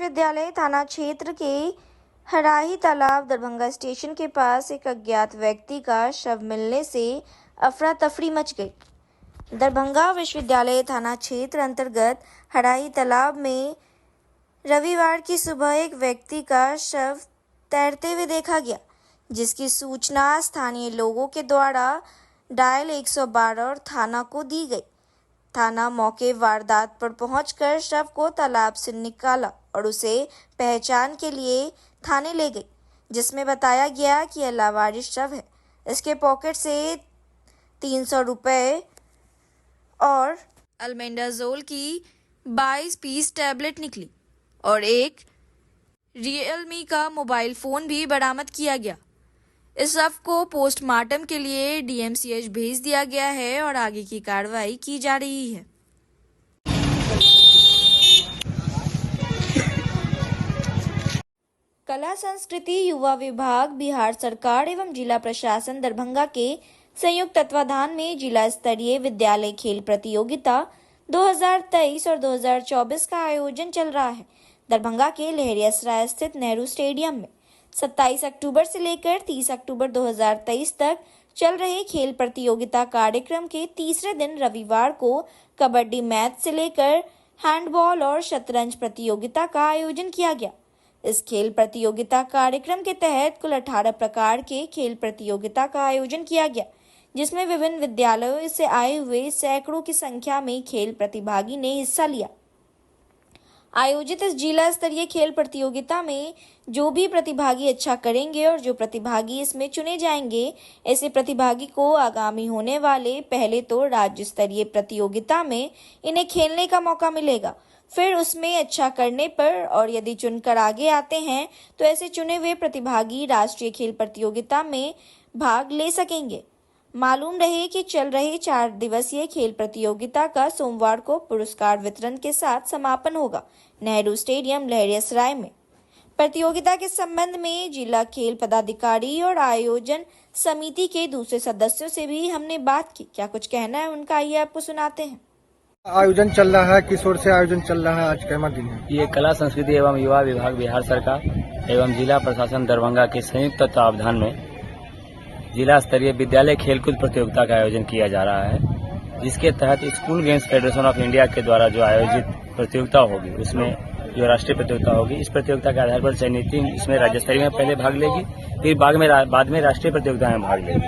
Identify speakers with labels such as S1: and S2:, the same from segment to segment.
S1: विश्वविद्यालय थाना क्षेत्र के हराही तालाब दरभंगा स्टेशन के पास एक अज्ञात व्यक्ति का शव मिलने से अफरा तफरी मच गई। दरभंगा विश्वविद्यालय थाना क्षेत्र अंतर्गत हराही तालाब में रविवार की सुबह एक व्यक्ति का शव तैरते हुए देखा गया, जिसकी सूचना स्थानीय लोगों के द्वारा डायल 112 और थाना को दी गई। थाना मौके वारदात पर पहुंचकर शव को तालाब से निकाला और उसे पहचान के लिए थाने ले गई, जिसमें बताया गया कि यह लावारिस शव है। इसके पॉकेट से 300 रुपये और अल्बेंडाजोल की 22 पीस टैबलेट निकली और एक रियलमी का मोबाइल फ़ोन भी बरामद किया गया। इस शव को पोस्टमार्टम के लिए डीएमसीएच भेज दिया गया है और आगे की कार्रवाई की जा रही है। कला संस्कृति युवा विभाग, बिहार सरकार एवं जिला प्रशासन दरभंगा के संयुक्त तत्वाधान में जिला स्तरीय विद्यालय खेल प्रतियोगिता 2023 और 2024 का आयोजन चल रहा है। दरभंगा के लहरियासराय स्थित नेहरू स्टेडियम में 27 अक्टूबर से लेकर 30 अक्टूबर 2023 तक चल रहे खेल प्रतियोगिता कार्यक्रम के तीसरे दिन रविवार को कबड्डी मैच से लेकर हैंडबॉल और शतरंज प्रतियोगिता का आयोजन किया गया। इस खेल प्रतियोगिता कार्यक्रम के तहत कुल 18 प्रकार के खेल प्रतियोगिता का आयोजन किया गया, जिसमें विभिन्न विद्यालयों से आए हुए सैकड़ों की संख्या में खेल प्रतिभागी ने हिस्सा लिया। आयोजित इस जिला स्तरीय खेल प्रतियोगिता में जो भी प्रतिभागी अच्छा करेंगे और जो प्रतिभागी इसमें चुने जाएंगे, ऐसे प्रतिभागी को आगामी होने वाले पहले तो राज्य स्तरीय प्रतियोगिता में इन्हें खेलने का मौका मिलेगा। फिर उसमें अच्छा करने पर और यदि चुनकर आगे आते हैं तो ऐसे चुने हुए प्रतिभागी राष्ट्रीय खेल प्रतियोगिता में भाग ले सकेंगे। मालूम रहे कि चल रहे 4 दिवसीय खेल प्रतियोगिता का सोमवार को पुरस्कार वितरण के साथ समापन होगा नेहरू स्टेडियम लहरियासराय में। प्रतियोगिता के संबंध में जिला खेल पदाधिकारी और आयोजन समिति के दूसरे सदस्यों से भी हमने बात की। क्या कुछ कहना है उनका, आइए आपको सुनाते हैं।
S2: आयोजन चल रहा है, किस ओर से आयोजन चल रहा है, आज कैमा दिन है?
S3: ये कला संस्कृति एवं युवा विभाग बिहार सरकार एवं जिला प्रशासन दरभंगा के संयुक्त तत्वावधान में जिला स्तरीय विद्यालय खेलकूद प्रतियोगिता का आयोजन किया जा रहा है, जिसके तहत school games federation of India के द्वारा जो आयोजित प्रतियोगिता होगी उसमें जो राष्ट्रीय प्रतियोगिता होगी, इस प्रतियोगिता के आधार पर चयनित टीम इसमें राज्य स्तरीय में पहले भाग लेगी, फिर बाद में राष्ट्रीय प्रतियोगिता में भाग लेगी।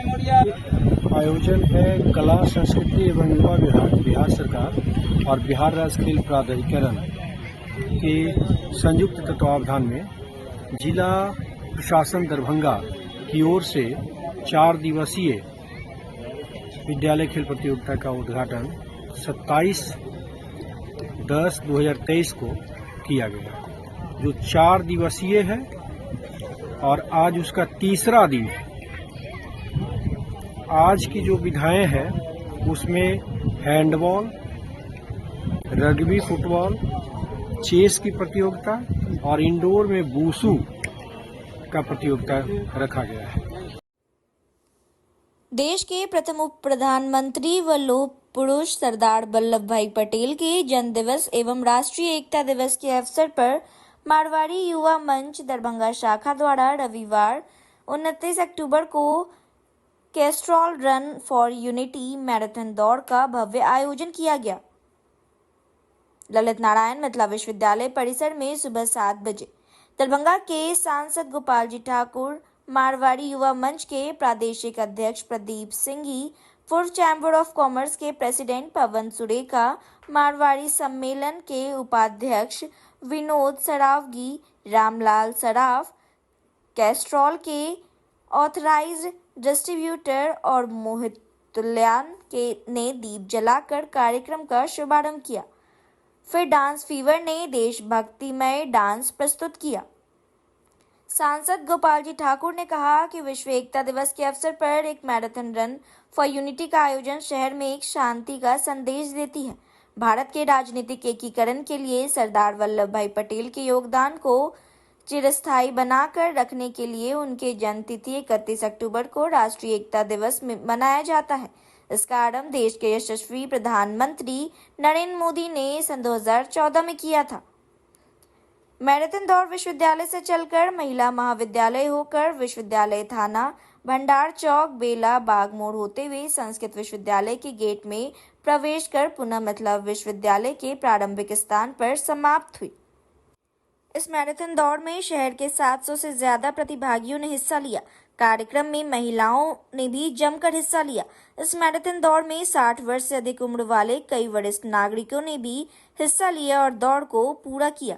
S2: आयोजन है कला संस्कृति एवं युवा विभाग बिहार सरकार और बिहार राज्य खेल प्राधिकरण के संयुक्त तत्वावधान में जिला प्रशासन दरभंगा की ओर से 4 दिवसीय विद्यालय खेल प्रतियोगिता का उद्घाटन 27/10/2023 को किया गया, जो 4 दिवसीय है और आज उसका तीसरा दिन है। आज की जो विधाएं हैं उसमें हैंडबॉल, रग्बी, फुटबॉल, चेस की प्रतियोगिता और इंडोर में वुशु का प्रतियोगिता रखा गया है।
S1: देश के प्रथम उप प्रधानमंत्री व लौह पुरुष सरदार वल्लभ भाई पटेल के जन्म दिवस एवं राष्ट्रीय एकता दिवस के अवसर पर मारवाड़ी युवा मंच दरभंगा शाखा द्वारा रविवार 29 अक्टूबर को Castrol run for unity marathon दौड़ का भव्य आयोजन किया गया। ललित नारायण मिथिला विश्वविद्यालय परिसर में सुबह 7 बजे दरभंगा के सांसद गोपाल जी ठाकुर, मारवाड़ी युवा मंच के प्रादेशिक अध्यक्ष प्रदीप सिंघी, पूर्व चैम्बर ऑफ कॉमर्स के प्रेसिडेंट पवन सुरेखा, मारवाड़ी सम्मेलन के उपाध्यक्ष विनोद सरावगी, रामलाल सराफ, कैस्ट्रॉल के ऑथराइज्ड डिस्ट्रीब्यूटर और मोहित तुल्यान ने दीप जलाकर कार्यक्रम का शुभारंभ किया। फिर डांस फीवर ने देशभक्तिमय डांस प्रस्तुत किया। सांसद गोपाल जी ठाकुर ने कहा कि विश्व एकता दिवस के अवसर पर एक मैराथन रन फॉर यूनिटी का आयोजन शहर में एक शांति का संदेश देती है। भारत के राजनीतिक एकीकरण के लिए सरदार वल्लभ भाई पटेल के योगदान को चिरस्थायी बनाकर रखने के लिए उनके जन्मतिथि 31 अक्टूबर को राष्ट्रीय एकता दिवस मनाया जाता है। इसका आरंभ देश के यशस्वी प्रधानमंत्री नरेंद्र मोदी ने सन 2014 में किया था। मैराथन दौड़ विश्वविद्यालय से चलकर महिला महाविद्यालय होकर विश्वविद्यालय थाना भंडार चौक बेला बाग मोड़ होते हुए संस्कृत विश्वविद्यालय के गेट में प्रवेश कर पुनः मिथिला विश्वविद्यालय के प्रारंभिक स्थान पर समाप्त हुई। इस मैराथन दौड़ में शहर के 700 से ज्यादा प्रतिभागियों ने हिस्सा लिया। कार्यक्रम में महिलाओं ने भी जमकर हिस्सा लिया। इस मैराथन दौड़ में 60 वर्ष से अधिक उम्र वाले कई वरिष्ठ नागरिकों ने भी हिस्सा लिया और दौड़ को पूरा किया।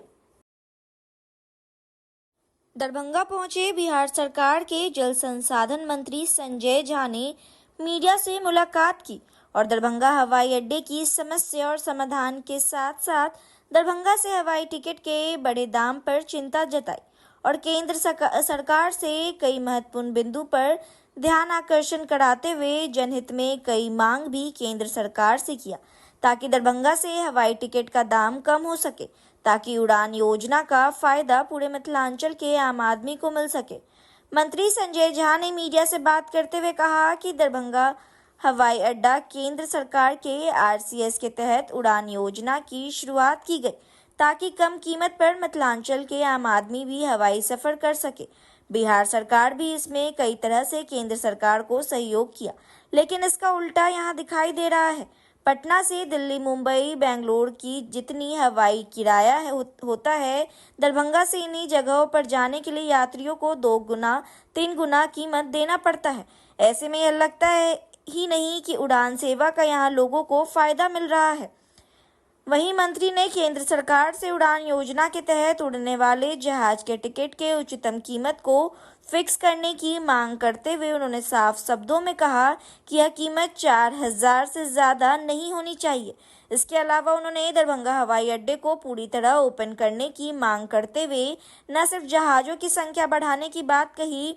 S1: दरभंगा पहुंचे बिहार सरकार के जल संसाधन मंत्री संजय झा ने मीडिया से मुलाकात की और दरभंगा हवाई अड्डे की समस्या और समाधान के साथ साथ दरभंगा से हवाई टिकट के बड़े दाम पर चिंता जताई और केंद्र सरकार से कई महत्वपूर्ण बिंदु पर ध्यान आकर्षण कराते हुए जनहित में कई मांग भी केंद्र सरकार से किया ताकि दरभंगा से हवाई टिकट का दाम कम हो सके, ताकि उड़ान योजना का फायदा पूरे मिथिलांचल के आम आदमी को मिल सके। मंत्री संजय झा ने मीडिया से बात करते हुए कहा कि दरभंगा हवाई अड्डा केंद्र सरकार के RCS के तहत उड़ान योजना की शुरुआत की गई ताकि कम कीमत पर मिथिलांचल के आम आदमी भी हवाई सफर कर सके। बिहार सरकार भी इसमें कई तरह से केंद्र सरकार को सहयोग किया, लेकिन इसका उल्टा यहाँ दिखाई दे रहा है। पटना से दिल्ली, मुंबई, बेंगलोर की जितनी हवाई किराया होता है, दरभंगा से इन्हीं जगहों पर जाने के लिए यात्रियों को 2 गुना 3 गुना कीमत देना पड़ता है। ऐसे में यह लगता है ही नहीं कि उड़ान सेवा का यहाँ लोगों को फायदा मिल रहा है। वहीं मंत्री ने केंद्र सरकार से उड़ान योजना के तहत उड़ने वाले जहाज के टिकट के उच्चतम कीमत को फिक्स करने की मांग करते हुए उन्होंने साफ शब्दों में कहा कि यह कीमत 4000 से ज्यादा नहीं होनी चाहिए। इसके अलावा उन्होंने दरभंगा हवाई अड्डे को पूरी तरह ओपन करने की मांग करते हुए न सिर्फ जहाजों की संख्या बढ़ाने की बात कही,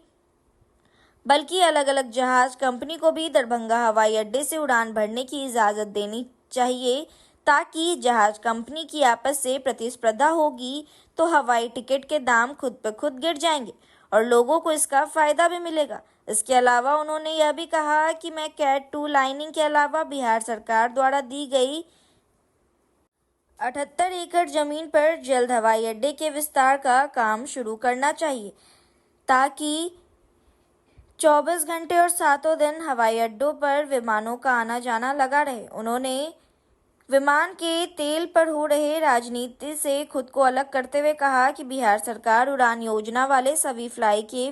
S1: बल्कि अलग अलग जहाज कंपनी को भी दरभंगा हवाई अड्डे से उड़ान भरने की इजाजत देनी चाहिए, ताकि जहाज कंपनी की आपस से प्रतिस्पर्धा होगी तो हवाई टिकट के दाम खुद ब खुद गिर जाएंगे और लोगों को इसका फायदा भी मिलेगा। इसके अलावा उन्होंने यह भी कहा कि मैं कैट 2 लाइनिंग के अलावा बिहार सरकार द्वारा दी गई 78 एकड़ जमीन पर जल्द हवाई अड्डे के विस्तार का काम शुरू करना चाहिए, ताकि 24 घंटे और 7 दिन हवाई अड्डों पर विमानों का आना जाना लगा रहे। उन्होंने विमान के तेल पर हो रहे राजनीति से खुद को अलग करते हुए कहा कि बिहार सरकार उड़ान योजना वाले सभी फ्लाई के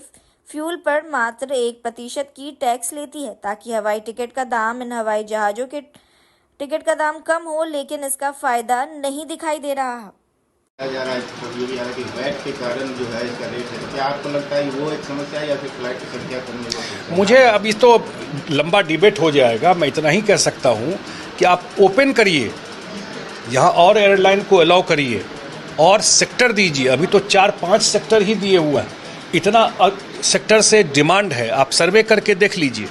S1: फ्यूल पर मात्र 1% की टैक्स लेती है, ताकि हवाई टिकट का दाम इन हवाई जहाजों के टिकट का दाम कम हो, लेकिन इसका फायदा नहीं दिखाई दे रहा है।
S4: जा रहा है कि वैट के कारण जो है इसका रेट है, क्या आपको लगता है वो एक समस्या है या फिर फ्लाइट की संख्या कम होगी?
S5: मुझे अभी तो लंबा डिबेट हो जाएगा। मैं इतना ही कह सकता हूँ कि आप ओपन करिए, यहाँ और एयरलाइन को अलाउ करिए और सेक्टर दीजिए। अभी तो 4-5 सेक्टर ही दिए हुए हैं, इतना सेक्टर से डिमांड है, आप सर्वे करके देख लीजिए।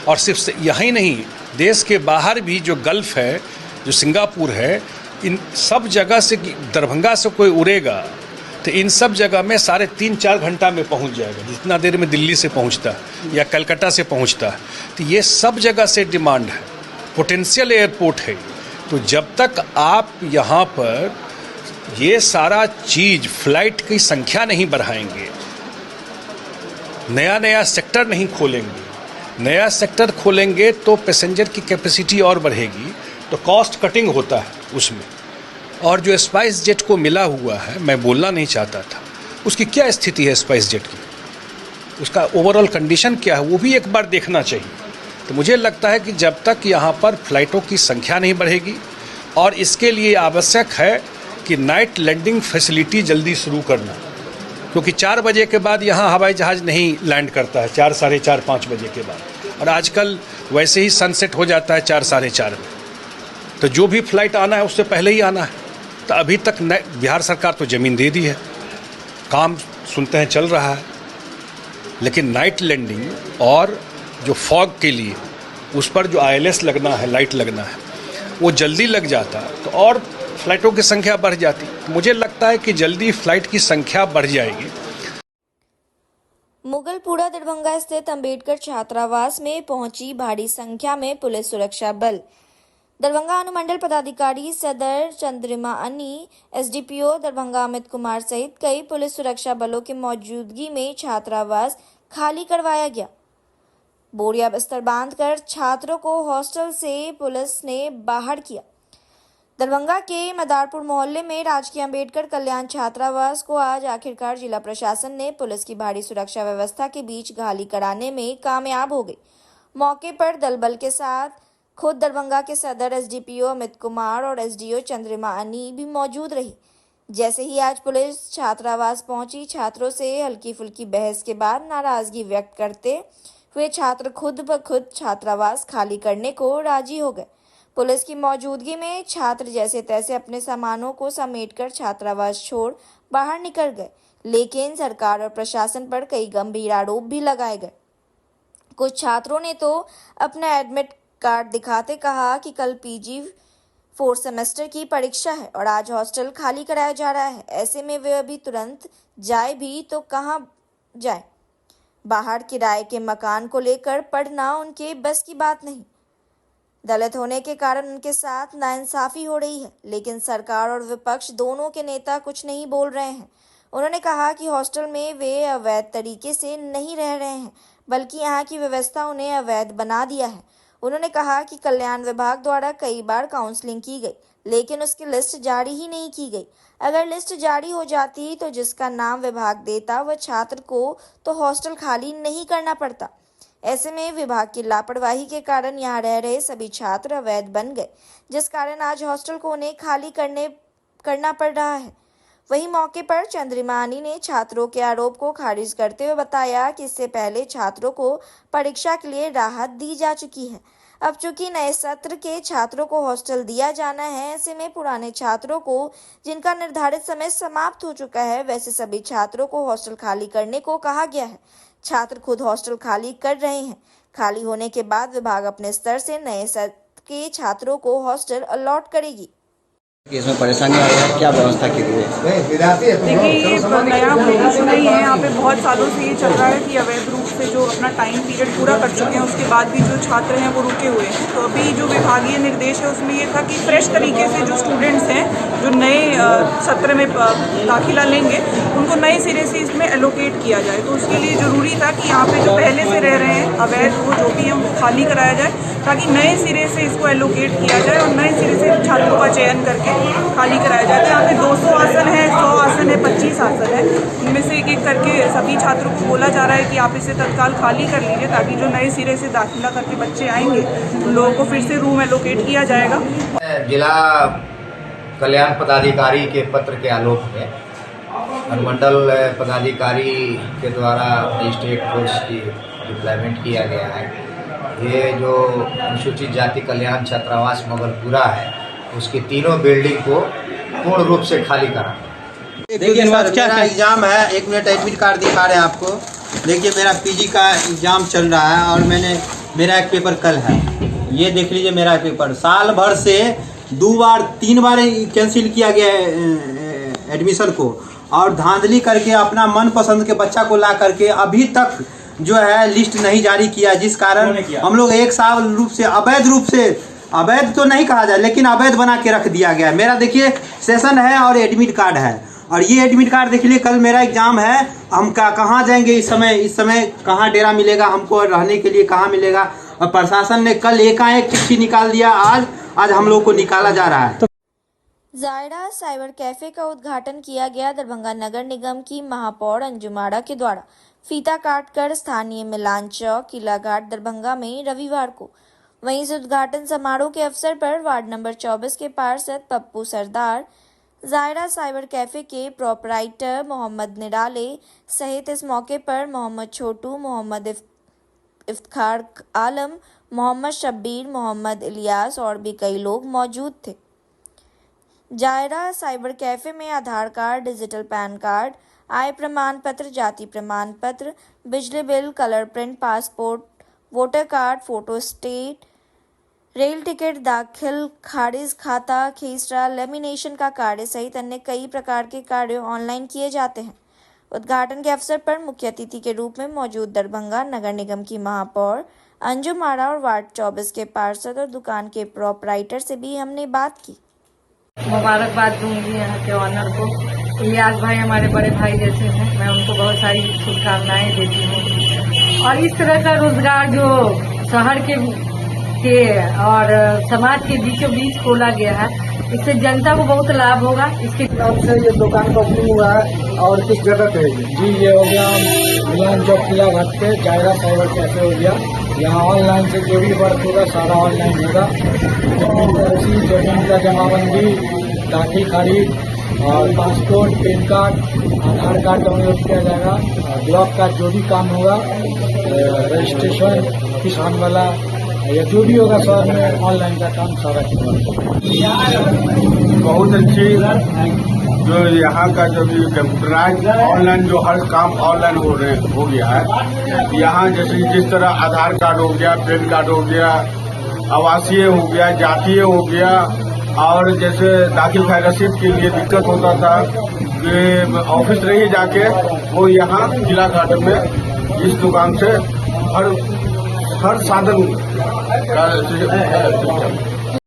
S5: और सिर्फ यहीं नहीं, देश के बाहर भी जो गल्फ है, जो सिंगापुर है, इन सब जगह से दरभंगा से कोई उड़ेगा तो इन सब जगह में 3.5-4 घंटा में पहुंच जाएगा, जितना देर में दिल्ली से पहुंचता है या कलकत्ता से पहुंचता है। तो ये सब जगह से डिमांड है, पोटेंशियल एयरपोर्ट है। तो जब तक आप यहाँ पर ये सारा चीज़ फ्लाइट की संख्या नहीं बढ़ाएंगे, नया सेक्टर नहीं खोलेंगे, नया सेक्टर खोलेंगे तो पैसेंजर की कैपेसिटी और बढ़ेगी, तो कॉस्ट कटिंग होता है उसमें। और जो स्पाइस जेट को मिला हुआ है, मैं बोलना नहीं चाहता था, उसकी क्या स्थिति है स्पाइस जेट की, उसका ओवरऑल कंडीशन क्या है, वो भी एक बार देखना चाहिए। तो मुझे लगता है कि जब तक यहाँ पर फ्लाइटों की संख्या नहीं बढ़ेगी, और इसके लिए आवश्यक है कि नाइट लैंडिंग फैसिलिटी जल्दी शुरू करना, क्योंकि 4 बजे के बाद यहाँ हवाई जहाज़ नहीं लैंड करता है, 4, साढ़े 4, 5 बजे के बाद। और आजकल वैसे ही सनसेट हो जाता है 4, साढ़े 4 में। तो जो भी फ्लाइट आना है उससे पहले ही आना है। तो अभी तक बिहार सरकार तो ज़मीन दे दी है, काम सुनते हैं चल रहा है, लेकिन नाइट लैंडिंग और जो फॉग के लिए उस पर जो ILS लगना है, लाइट लगना है, वो जल्दी लग जाता तो और फ्लाइटों की संख्या बढ़ जाती। मुझे लगता है कि जल्दी फ्लाइट की संख्या बढ़ जाएगी।
S1: मुगलपुरा दरभंगा स्थित अंबेडकर छात्रावास में पहुंची भारी संख्या में पुलिस सुरक्षा बल। दरभंगा अनुमंडल पदाधिकारी सदर चंद्रिमा अन्नी, एसडीपीओ दरभंगा अमित कुमार सहित कई पुलिस सुरक्षा बलों की मौजूदगी में छात्रावास खाली करवाया गया। बोरिया बिस्तर बांधकर छात्रों को हॉस्टल से पुलिस ने बाहर किया। दरभंगा के मदारपुर मोहल्ले में राजकीय अंबेडकर कल्याण छात्रावास को आज आखिरकार जिला प्रशासन ने पुलिस की भारी सुरक्षा व्यवस्था के बीच खाली कराने में कामयाब हो गई। मौके पर दल बल के साथ खुद दरभंगा के सदर एसडीपीओ अमित कुमार और एसडीओ चंद्रिमा अन्नी भी मौजूद रही। जैसे ही आज पुलिस छात्रावास पहुंची, छात्रों से हल्की फुल्की बहस के बाद नाराजगी व्यक्त करते हुए छात्र खुद ब खुद छात्रावास खाली करने को राजी हो गए। पुलिस की मौजूदगी में छात्र जैसे तैसे अपने सामानों को समेटकर छात्रावास छोड़ बाहर निकल गए, लेकिन सरकार और प्रशासन पर कई गंभीर आरोप भी लगाए गए। कुछ छात्रों ने तो अपना एडमिट कार्ड दिखाते कहा कि कल पीजी 4 सेमेस्टर की परीक्षा है और आज हॉस्टल खाली कराया जा रहा है। ऐसे में वे अभी तुरंत जाए भी तो कहाँ जाए। बाहर किराए के मकान को लेकर पढ़ना उनके बस की बात नहीं। दलित होने के कारण उनके साथ नाइंसाफी हो रही है, लेकिन सरकार और विपक्ष दोनों के नेता कुछ नहीं बोल रहे हैं। उन्होंने कहा कि हॉस्टल में वे अवैध तरीके से नहीं रह रहे हैं, बल्कि यहाँ की व्यवस्था उन्हें अवैध बना दिया है। उन्होंने कहा कि कल्याण विभाग द्वारा कई बार काउंसलिंग की गई, लेकिन उसकी लिस्ट जारी ही नहीं की गई। अगर लिस्ट जारी हो जाती तो जिसका नाम विभाग देता वह छात्र को तो हॉस्टल खाली नहीं करना पड़ता। ऐसे में विभाग की लापरवाही के कारण यहाँ रह रहे सभी छात्र अवैध बन गए, जिस कारण आज हॉस्टल को उन्हें खाली करना पड़ रहा है। वहीं मौके पर चंद्रिमा अन्नी ने छात्रों के आरोप को खारिज करते हुए बताया कि इससे पहले छात्रों को परीक्षा के लिए राहत दी जा चुकी है। अब चूंकि नए सत्र के छात्रों को हॉस्टल दिया जाना है, ऐसे में पुराने छात्रों को जिनका निर्धारित समय समाप्त हो चुका है, वैसे सभी छात्रों को हॉस्टल खाली करने को कहा गया है। छात्र खुद हॉस्टल खाली कर रहे हैं। खाली होने के बाद विभाग अपने स्तर से नए सत्र के छात्रों को हॉस्टल अलॉट करेगी।
S6: इसमें परेशानी आ रही है, क्या व्यवस्था की गई है?
S7: देखिए, ये नया कुछ नहीं है। यहाँ पे बहुत सालों से ये चल रहा है कि अवैध रूप से जो अपना टाइम पीरियड पूरा कर चुके हैं, उसके बाद भी जो छात्र हैं वो रुके हुए हैं। तो अभी जो विभागीय निर्देश है उसमें ये था कि फ्रेश तरीके से जो स्टूडेंट्स हैं जो नए सत्र में दाखिला लेंगे, उनको नए सिरे से इसमें एलोकेट किया जाए। तो उसके लिए ज़रूरी था कि यहाँ पे जो पहले से रह रहे हैं अवैध, वो जो भी है उनको खाली कराया जाए, ताकि नए सिरे से इसको एलोकेट किया जाए और नए सिरे से छात्रों का चयन करके खाली कराया जाए। तो यहाँ पे 200 आसन है, 100 आसन है, 25 आसन है। इनमें से एक एक करके सभी छात्रों को बोला जा रहा है कि आप इसे तत्काल खाली कर लीजिए, ताकि जो नए सिरे से दाखिला करके बच्चे आएंगे उन लोगों को फिर से रूम एलोकेट किया जाएगा।
S8: जिला कल्याण पदाधिकारी के पत्र के आलोक में अनुमंडल पदाधिकारी के द्वारा मजिस्ट्रेट फोर्स की डिप्लॉयमेंट किया गया है। ये जो अनुसूचित जाति कल्याण छात्रावास मोगलपुरा है, उसकी तीनों बिल्डिंग को पूर्ण रूप से खाली करा।
S6: देखिए सर, मेरा एग्जाम है, 1 मिनट एडमिट कार्ड दिखा रहे हैं आपको। देखिए मेरा पीजी का एग्जाम चल रहा है और मेरा एक पेपर कल है। ये देख लीजिए मेरा पेपर। साल भर से 3 बार कैंसिल किया गया है एडमिशन को, और धांधली करके अपना मनपसंद के बच्चा को ला करके अभी तक जो है लिस्ट नहीं जारी किया, जिस कारण हम लोग 1 साल रूप से अवैध तो नहीं कहा जाए, लेकिन अवैध बना के रख दिया गया है। मेरा देखिए सेशन है और एडमिट कार्ड है, और ये एडमिट कार्ड देख लीजिए, कल मेरा एग्जाम है। हम कहाँ जाएंगे इस समय कहाँ डेरा मिलेगा हमको, रहने के लिए कहाँ मिलेगा। और प्रशासन ने कल एकाएक चिट्ठी निकाल दिया, आज हम लोग को निकाला जा रहा है।
S1: जायरा साइबर कैफे का उद्घाटन किया गया। दरभंगा नगर निगम की महापौर अंजुम आड़ा के द्वारा फीता काटकर स्थानीय मिलान चौक, किला घाट, दरभंगा में रविवार को। वहीं इस उद्घाटन समारोह के अवसर पर वार्ड नंबर 24 के पार्षद पप्पू सरदार, जायरा साइबर कैफे के प्रोपराइटर मोहम्मद निराले सहित इस मौके पर मोहम्मद छोटू, मोहम्मद इफ्तिखार आलम, मोहम्मद शब्बीर, मोहम्मद इलियास और भी कई लोग मौजूद थे। जायरा साइबर कैफे में आधार कार्ड, डिजिटल पैन कार्ड, आय प्रमाण पत्र, जाति प्रमाण पत्र, बिजली bill, colour print, passport, voter card, photo state, rail ticket दाखिल, खारिज खाता, खीसरा, लेमिनेशन का कार्य सहित अन्य कई प्रकार के कार्य ऑनलाइन किए जाते हैं। उद्घाटन के अवसर पर मुख्य अतिथि के रूप में मौजूद दरभंगा नगर निगम की महापौर अंजुम आरा और वार्ड 24 के पार्षद और दुकान के प्रोपराइटर से भी हमने बात की।
S9: मुबारकबाद दूंगी यहाँ के ऑनर को। इलियास भाई हमारे बड़े भाई जैसे हैं, मैं उनको बहुत सारी शुभकामनाएं देती हूँ। और इस तरह का रोजगार जो शहर के और समाज के बीचों बीच खोला गया है, इससे जनता को बहुत लाभ होगा। इसके
S2: नाम से ये दुकान का ओपनिंग हुआ है। और किस जगह पे जी? ये हो गया मिलान चौक किला घाट पे जायरा साइबर कैफे हो गया। यहाँ ऑनलाइन से जो भी वर्क होगा सारा ऑनलाइन होगा। जमीन का रसीद, जमीन का जमाबंदी, दाखिल खारिज और पासपोर्ट, पैन कार्ड, आधार कार्ड डाउनलोड किया जाएगा। ब्लॉक का जो भी काम होगा, रजिस्ट्रेशन, किसान वाला या जो भी होगा शहर में ऑनलाइन का काम सारा
S4: बहुत अच्छी जो यहाँ का जो भी कंप्यूटराइज ऑनलाइन जो हर काम ऑनलाइन हो गया है। यहाँ जैसे जिस तरह आधार कार्ड हो गया, पैन कार्ड हो गया, आवासीय हो गया, जातीय हो गया, और जैसे दाखिल खारिज रसीद के लिए दिक्कत होता था कि ऑफिस रही जाके, वो यहाँ किला घाट में इस दुकान से हर साधन का